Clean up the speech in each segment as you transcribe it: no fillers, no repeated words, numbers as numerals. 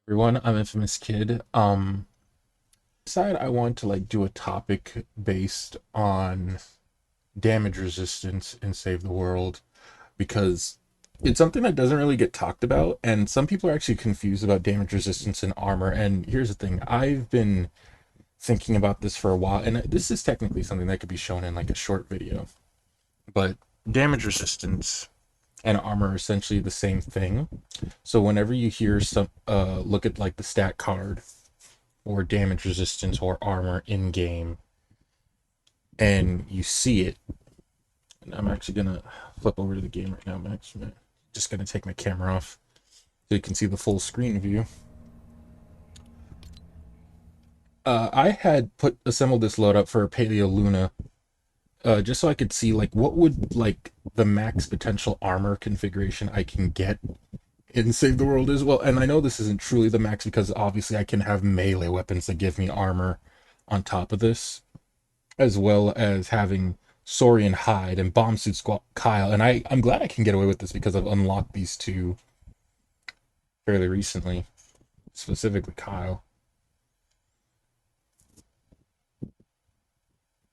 Everyone, I'm Infamous Kid. Decided I want to do a topic based on damage resistance and save the world because it's something that doesn't really get talked about, and some people are actually confused about damage resistance and armor. And here's the thing: I've been thinking about this for a while, and this is technically something that could be shown in like a short video. But damage resistance and armor are essentially the same thing. So whenever you hear some look at like the stat card or damage resistance or armor in game and you see it, and I'm actually gonna flip over to the game right now. I'm actually just gonna take my camera off so you can see the full screen view. I had assembled this load up for Paleo Luna, just so I could see like what would like the max potential armor configuration I can get in Save the World as well. And I know this isn't truly the max because obviously I can have melee weapons that give me armor on top of this, as well as having Saurian Hide and Bomb Suit Kyle. And I'm glad I can get away with this because I've unlocked these two fairly recently, specifically Kyle.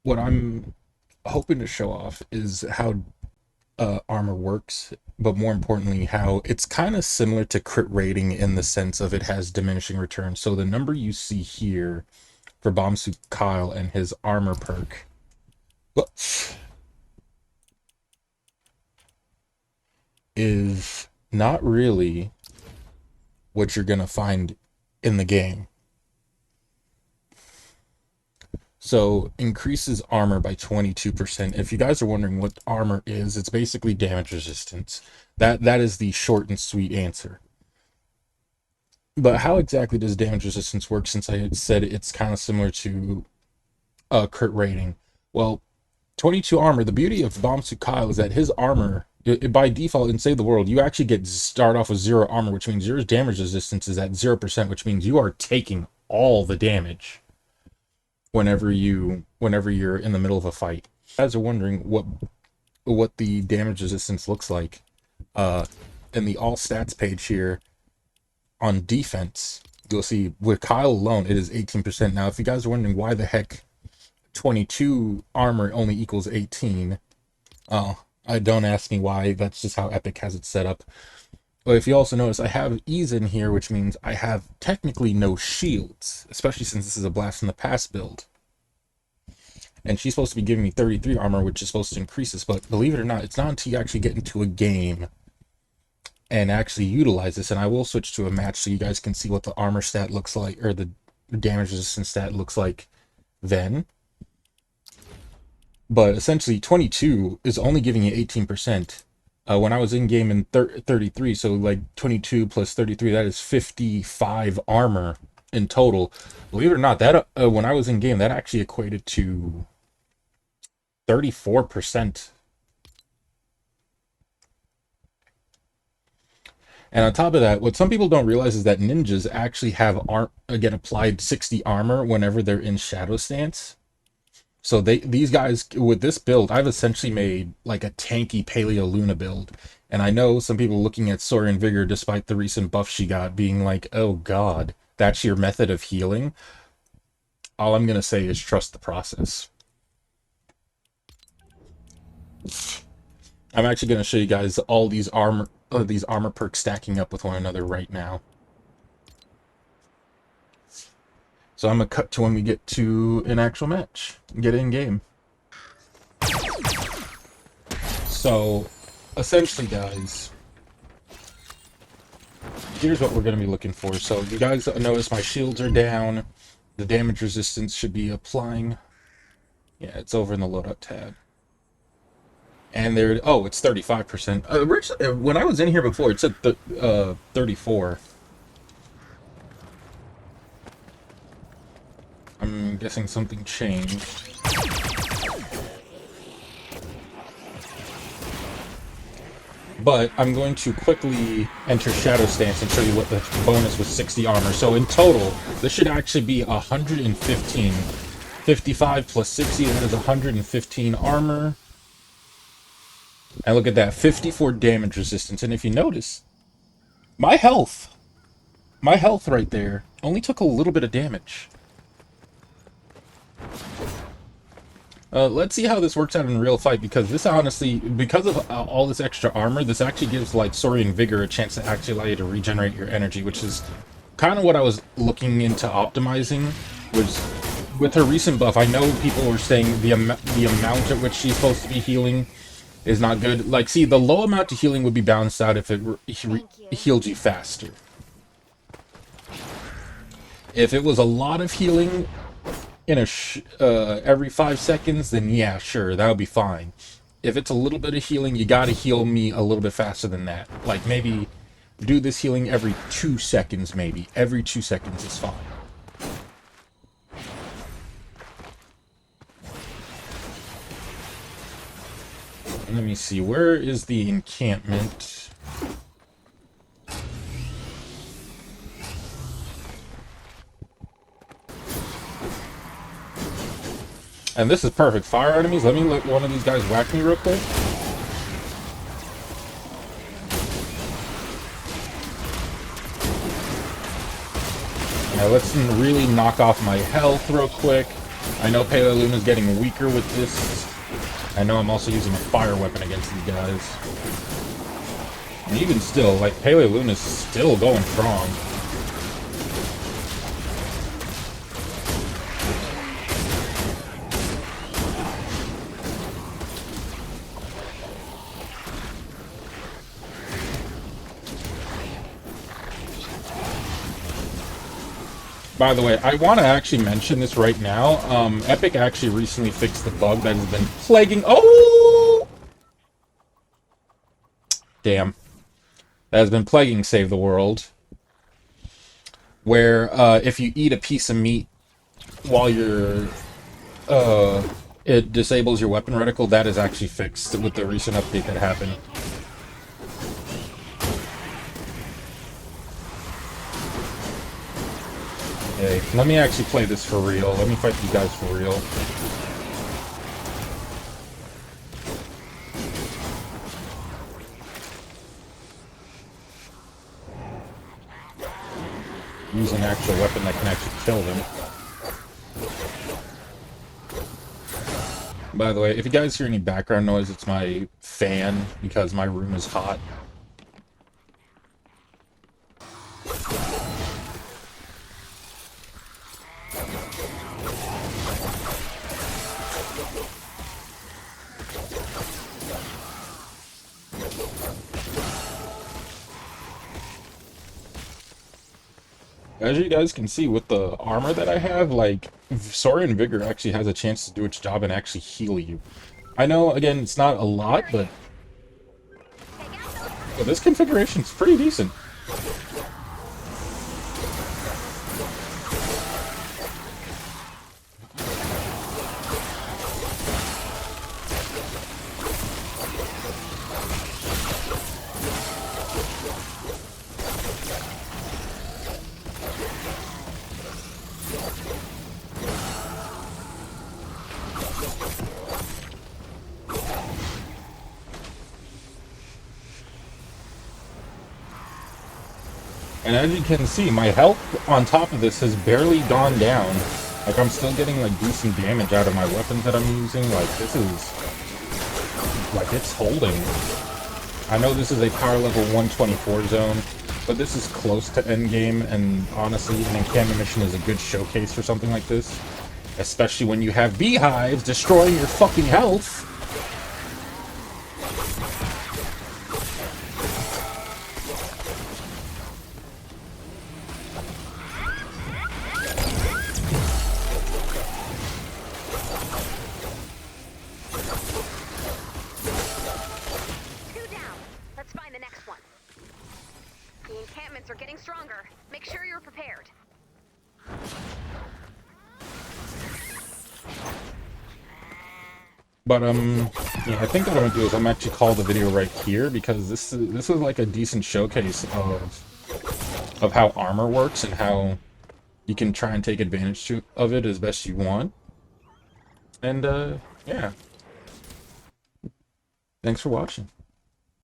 What I'm hoping to show off is how armor works, but more importantly, how it's kind of similar to crit rating in the sense of it has diminishing returns. So the number you see here for Bomb Suit Kyle and his armor perk is not really what you're gonna find in the game. So increases armor by 22%. If you guys are wondering what armor is, it's basically damage resistance. That is the short and sweet answer. But how exactly does damage resistance work, since I had said it's kind of similar to crit rating? Well, 22 armor, the beauty of Bomb Suit Kyle is that his armor, by default in Save the World, you actually start off with 0 armor, which means your damage resistance is at 0%, which means you are taking all the damage whenever you're in the middle of a fight. You guys are wondering what the damage resistance looks like. In the all stats page here on defense, you'll see with Kyle alone it is 18%. Now, if you guys are wondering why the heck 22 armor only equals 18, I don't ask me why. That's just how Epic has it set up. But if you also notice, I have ease in here, which means I have technically no shields, especially since this is a Blast from the Past build. And she's supposed to be giving me 33 armor, which is supposed to increase this. But believe it or not, it's not until you actually get into a game and actually utilize this. And I will switch to a match so you guys can see what the armor stat looks like, or the damage resistance stat looks like then. But essentially, 22 is only giving you 18%. When I was in game in 33, so like 22 plus 33, that is 55 armor in total. Believe it or not, that when I was in game, that actually equated to 34%. And on top of that, what some people don't realize is that ninjas actually have get applied 60 armor whenever they're in shadow stance. So these guys with this build, I've essentially made like a tanky Paleo Luna build. And I know some people looking at Saurian Vigor, despite the recent buff she got, being like, oh god, that's your method of healing. All I'm gonna say is trust the process. I'm actually gonna show you guys all these armor perks stacking up with one another right now. So I'm gonna cut to when we get to an actual match, get in game. So essentially, guys, here's what we're gonna be looking for. So you guys notice my shields are down, the damage resistance should be applying. Yeah, it's over in the loadout tab. And there, oh, it's 35%. When I was in here before, it said 34. I'm guessing something changed. But I'm going to quickly enter Shadow Stance and show you what the bonus was 60 armor. So in total, this should actually be 115. 55 plus 60, that is 115 armor. And look at that, 54 damage resistance. And if you notice, my health My health right there only took a little bit of damage. Let's see how this works out in real fight, because this honestly, because of all this extra armor, this actually gives like Saurian Vigor a chance to actually allow you to regenerate your energy, which is kind of what I was looking into optimizing. Was with her recent buff, I know people were saying the amount at which she's supposed to be healing is not good. Like, see, the low amount of healing would be balanced out if it healed you faster. If it was a lot of healing in a every 5 seconds, then yeah, sure, that would be fine. If it's a little bit of healing, you gotta heal me a little bit faster than that. Like, maybe do this healing every 2 seconds, maybe. Every 2 seconds is fine. Let me see, where is the encampment? And this is perfect. Fire enemies. Let me let one of these guys whack me real quick. Now let's really knock off my health real quick. I know Paleo Luna's getting weaker with this. I know I'm also using a fire weapon against these guys. And even still, like, Paleo Luna's still going strong. By the way, I want to actually mention this right now. Epic actually recently fixed the bug that has been plaguing... Oh! Damn. That has been plaguing Save the World. Where, if you eat a piece of meat while you're... it disables your weapon reticle. That is actually fixed with the recent update that happened. Okay, let me actually play this for real. Let me fight these guys for real. Use an actual weapon that can actually kill them. By the way, if you guys hear any background noise, it's my fan, because my room is hot. As you guys can see with the armor that I have, like, Saurian Vigor actually has a chance to do its job and actually heal you. I know, again, it's not a lot, but this configuration's pretty decent. And as you can see, my health on top of this has barely gone down. Like, I'm still getting, like, decent damage out of my weapons that I'm using. Like, this is... like, it's holding. I know this is a power level 124 zone, but this is close to endgame, and honestly, an encampment mission is a good showcase for something like this. Especially when you have beehives destroying your fucking health. Are getting stronger. Make sure you're prepared. But yeah, I think what I'm gonna do is I'm actually call the video right here, because this is like a decent showcase of how armor works and how you can try and take advantage of it as best you want. And yeah, thanks for watching.